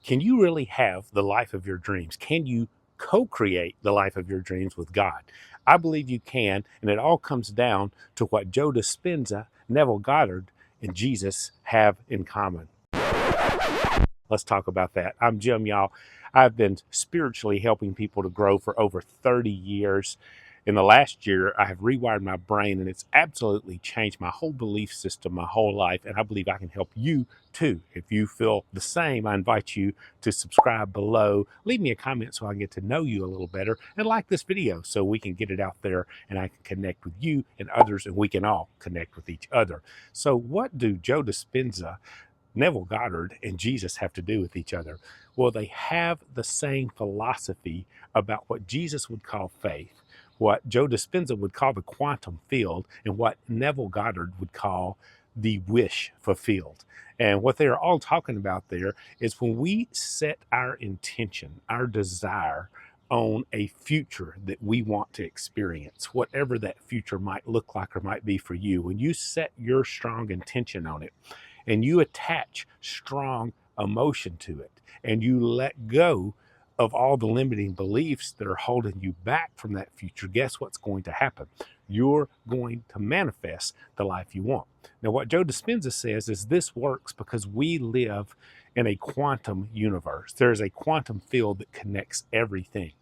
Can you really have the life of your dreams? Can you co-create the life of your dreams with God? I believe you can, and it all comes down to what Joe Dispenza, Neville Goddard, and Jesus have in common. Let's talk about that. I'm Jim, y'all. I've been spiritually helping people to grow for over 30 years. In the last year, I have rewired my brain, and it's absolutely changed my whole belief system, my whole life, and I believe I can help you too. If you feel the same, I invite you to subscribe below. Leave me a comment so I can get to know you a little better, and like this video so we can get it out there and I can connect with you and others, and we can all connect with each other. So what do Joe Dispenza, Neville Goddard, and Jesus have to do with each other? Well, they have the same philosophy about what Jesus would call faith, what Joe Dispenza would call the quantum field, and what Neville Goddard would call the wish fulfilled. And what they're all talking about there is when we set our intention, our desire on a future that we want to experience, whatever that future might look like or might be for you, when you set your strong intention on it, and you attach strong emotion to it, and you let go of all the limiting beliefs that are holding you back from that future, guess what's going to happen? You're going to manifest the life you want. Now, what Joe Dispenza says is this works because we live in a quantum universe. There is a quantum field that connects everything.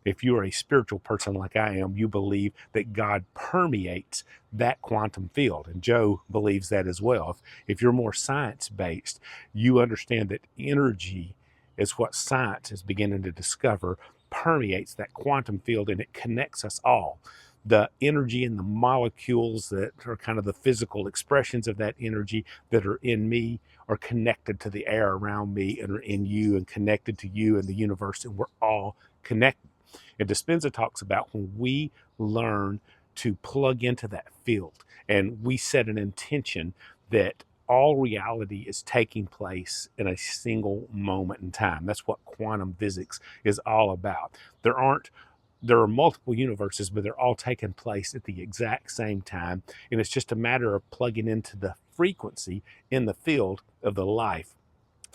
If you are a spiritual person like I am, you believe that God permeates that quantum field. And Joe believes that as well. If you're more science-based, you understand that energy is what science is beginning to discover permeates that quantum field, and it connects us all. The energy and the molecules that are kind of the physical expressions of that energy that are in me are connected to the air around me and are in you and connected to you and the universe, and we're all connected. And Dispenza talks about when we learn to plug into that field and we set an intention that all reality is taking place in a single moment in time. That's what quantum physics is all about. There are multiple universes, but they're all taking place at the exact same time. And it's just a matter of plugging into the frequency in the field of the life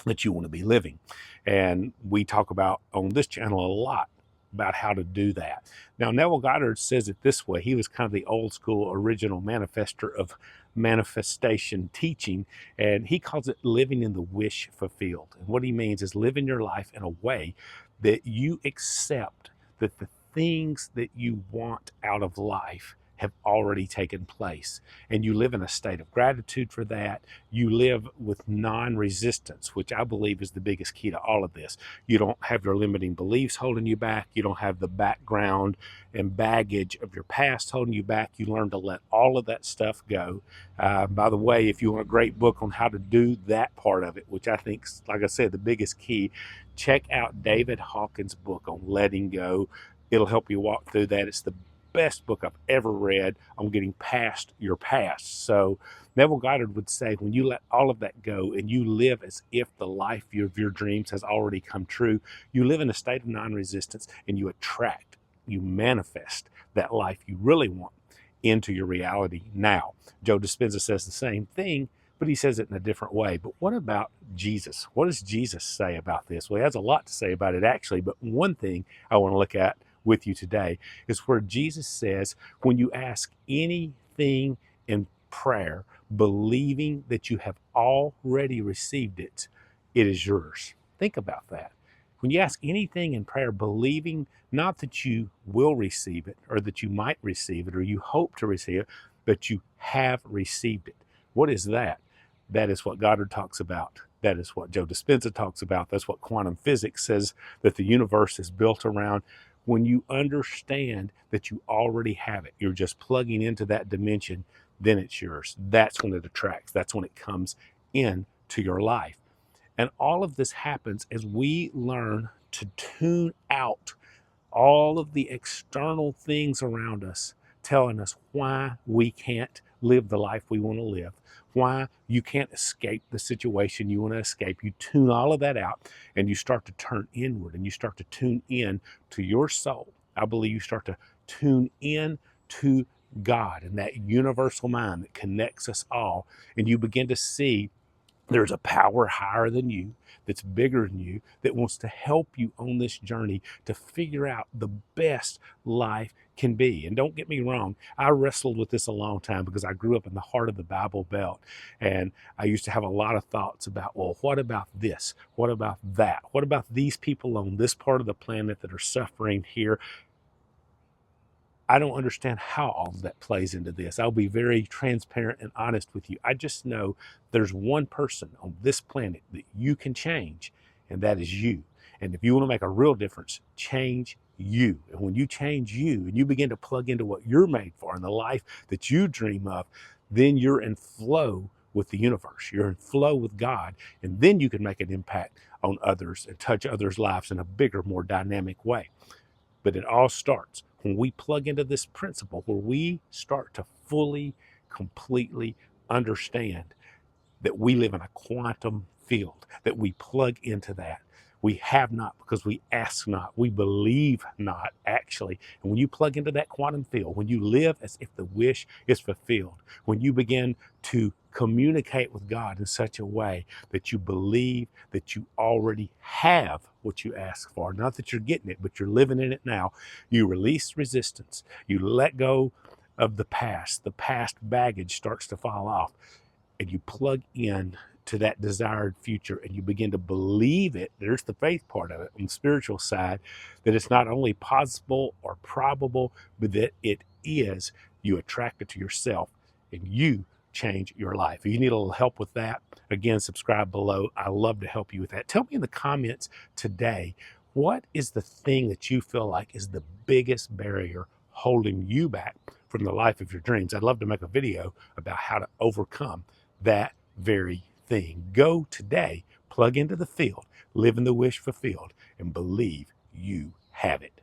that you want to be living. And we talk about on this channel a lot about how to do that. Now, Neville Goddard says it this way. He was kind of the old school original manifester of manifestation teaching, and he calls it living in the wish fulfilled. And what he means is living your life in a way that you accept that the things that you want out of life have already taken place, and you live in a state of gratitude for that. You live with non-resistance, which I believe is the biggest key to all of this. You don't have your limiting beliefs holding you back. You don't have the background and baggage of your past holding you back. You learn to let all of that stuff go. By the way, if you want a great book on how to do that part of it, which I think, like I said, the biggest key, check out David Hawkins' book on letting go. It'll help you walk through that. It's the best book I've ever read on getting past your past. So Neville Goddard would say, when you let all of that go and you live as if the life of your dreams has already come true, you live in a state of non-resistance, and you attract, you manifest that life you really want into your reality now. Joe Dispenza says the same thing, but he says it in a different way. But what about Jesus? What does Jesus say about this? Well, he has a lot to say about it, actually, but one thing I want to look at with you today is where Jesus says, when you ask anything in prayer, believing that you have already received it, it is yours. Think about that. When you ask anything in prayer, believing not that you will receive it or that you might receive it or you hope to receive it, but you have received it. What is that? That is what Goddard talks about. That is what Joe Dispenza talks about. That's what quantum physics says that the universe is built around. When you understand that you already have it, you're just plugging into that dimension, then it's yours. That's when it attracts. That's when it comes into your life. And all of this happens as we learn to tune out all of the external things around us telling us why we can't live the life we want to live, why you can't escape the situation you want to escape. You tune all of that out, and you start to turn inward, and you start to tune in to your soul. I believe you start to tune in to God and that universal mind that connects us all, and you begin to see There's a power higher than you, that's bigger than you, that wants to help you on this journey to figure out the best life can be. And don't get me wrong, I wrestled with this a long time because I grew up in the heart of the Bible Belt. And I used to have a lot of thoughts about, well, what about this? What about that? What about these people on this part of the planet that are suffering here? I don't understand how all of that plays into this. I'll be very transparent and honest with you. I just know there's one person on this planet that you can change, and that is you. And if you want to make a real difference, change you. And when you change you and you begin to plug into what you're made for and the life that you dream of, then you're in flow with the universe. You're in flow with God. And then you can make an impact on others and touch others' lives in a bigger, more dynamic way. But it all starts when we plug into this principle, where we start to fully, completely understand that we live in a quantum field, that we plug into that. We have not because we ask not. We believe not, actually. And when you plug into that quantum field, when you live as if the wish is fulfilled, when you begin to communicate with God in such a way that you believe that you already have what you ask for, not that you're getting it, but you're living in it now, you release resistance. You let go of the past. The past baggage starts to fall off, and you plug in to that desired future, and you begin to believe it. There's the faith part of it on the spiritual side, that it's not only possible or probable, but that it is. You attract it to yourself, and you change your life. If you need a little help with that, again, subscribe below. I love to help you with that. Tell me in the comments today, what is the thing that you feel like is the biggest barrier holding you back from the life of your dreams? I'd love to make a video about how to overcome that very thing. Go today, plug into the field, live in the wish fulfilled, and believe you have it.